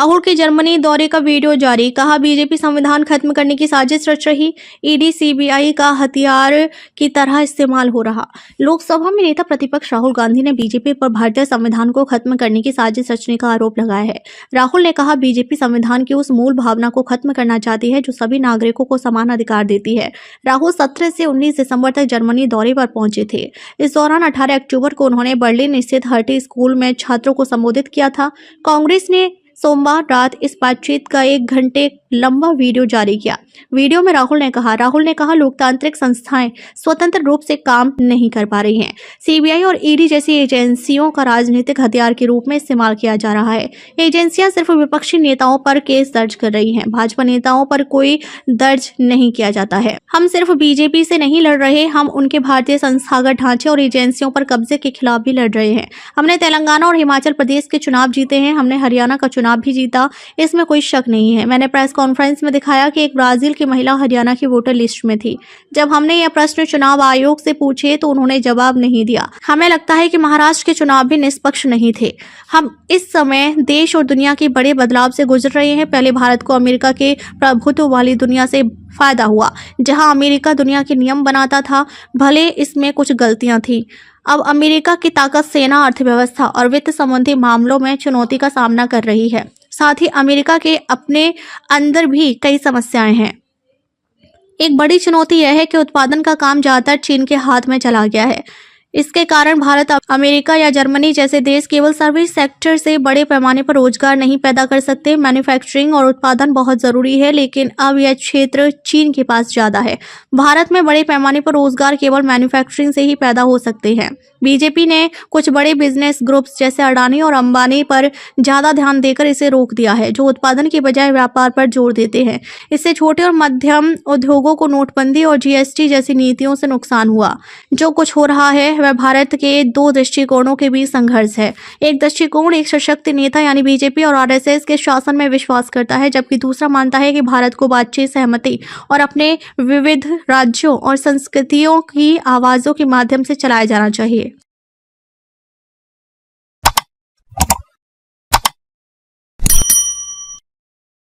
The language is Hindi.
राहुल के जर्मनी दौरे का वीडियो जारी, कहा बीजेपी संविधान खत्म करने की साजिश रच रही, ईडी सीबीआई का हथियार की तरह इस्तेमाल हो रहा। लोकसभा में नेता प्रतिपक्ष राहुल गांधी ने बीजेपी पर भारतीय संविधान को खत्म करने की साजिश रचने का आरोप लगाया है। राहुल ने कहा बीजेपी संविधान की उस मूल भावना को खत्म करना चाहती है जो सभी नागरिकों को समान अधिकार देती है। राहुल 17 से 19 दिसंबर तक जर्मनी दौरे पर पहुंचे थे। इस दौरान 18 अक्टूबर को उन्होंने बर्लिन स्थित हर्टी स्कूल में छात्रों को संबोधित किया था। कांग्रेस ने सोमवार रात इस बातचीत का 1 घंटे लंबा वीडियो जारी किया। वीडियो में राहुल ने कहा लोकतांत्रिक संस्थाएं स्वतंत्र रूप से काम नहीं कर पा रही हैं। सीबीआई और ईडी जैसी एजेंसियों का राजनीतिक हथियार के रूप में इस्तेमाल किया जा रहा है। एजेंसियां सिर्फ विपक्षी नेताओं पर केस दर्ज कर रही हैं, भाजपा नेताओं पर कोई दर्ज नहीं किया जाता है। हम सिर्फ बीजेपी से नहीं लड़ रहे, हम उनके भारतीय संस्थागत ढांचे और एजेंसियों पर कब्जे के खिलाफ भी लड़ रहे हैं। हमने तेलंगाना और हिमाचल प्रदेश के चुनाव जीते हैं, हमने हरियाणा का चुनाव भी जीता, इसमें कोई शक नहीं है। मैंने प्रेस कॉन्फ्रेंस में दिखाया कि एक ब्राजील की महिला हरियाणा की वोटर लिस्ट में थी। जब हमने यह प्रश्न चुनाव आयोग से पूछे तो उन्होंने जवाब नहीं दिया। हमें लगता है कि महाराष्ट्र के चुनाव भी निष्पक्ष नहीं थे। हम इस समय देश और दुनिया के बड़े बदलाव से गुजर रहे हैं। पहले भारत को अमेरिका के प्रभुत्व वाली दुनिया से फायदा हुआ, जहां अमेरिका दुनिया के नियम बनाता था, भले इसमें कुछ गलतियां थी। अब अमेरिका की ताकत सेना, अर्थव्यवस्था और वित्त संबंधी मामलों में चुनौती का सामना कर रही है। साथ ही अमेरिका के अपने अंदर भी कई समस्याएं हैं। एक बड़ी चुनौती यह है कि उत्पादन का काम ज्यादातर चीन के हाथ में चला गया है। इसके कारण भारत, अमेरिका या जर्मनी जैसे देश केवल सर्विस सेक्टर से बड़े पैमाने पर रोजगार नहीं पैदा कर सकते। मैन्युफैक्चरिंग और उत्पादन बहुत जरूरी है, लेकिन अब यह क्षेत्र चीन के पास ज्यादा है। भारत में बड़े पैमाने पर रोजगार केवल मैन्युफैक्चरिंग से ही पैदा हो सकते हैं। बीजेपी ने कुछ बड़े बिजनेस ग्रुप्स जैसे अडानी और अंबानी पर ज्यादा ध्यान देकर इसे रोक दिया है, जो उत्पादन की बजाय व्यापार पर जोर देते हैं। इससे छोटे और मध्यम उद्योगों को नोटबंदी और जीएसटी जैसी नीतियों से नुकसान हुआ। जो कुछ हो रहा है वह भारत के 2 दृष्टिकोणों के बीच संघर्ष है। एक दृष्टिकोण एक सशक्त नेता यानी बीजेपी और आरएसएस के शासन में विश्वास करता है, जबकि दूसरा मानता है कि भारत को बातचीत, सहमति और अपने विविध राज्यों और संस्कृतियों की आवाजों के माध्यम से चलाया जाना चाहिए।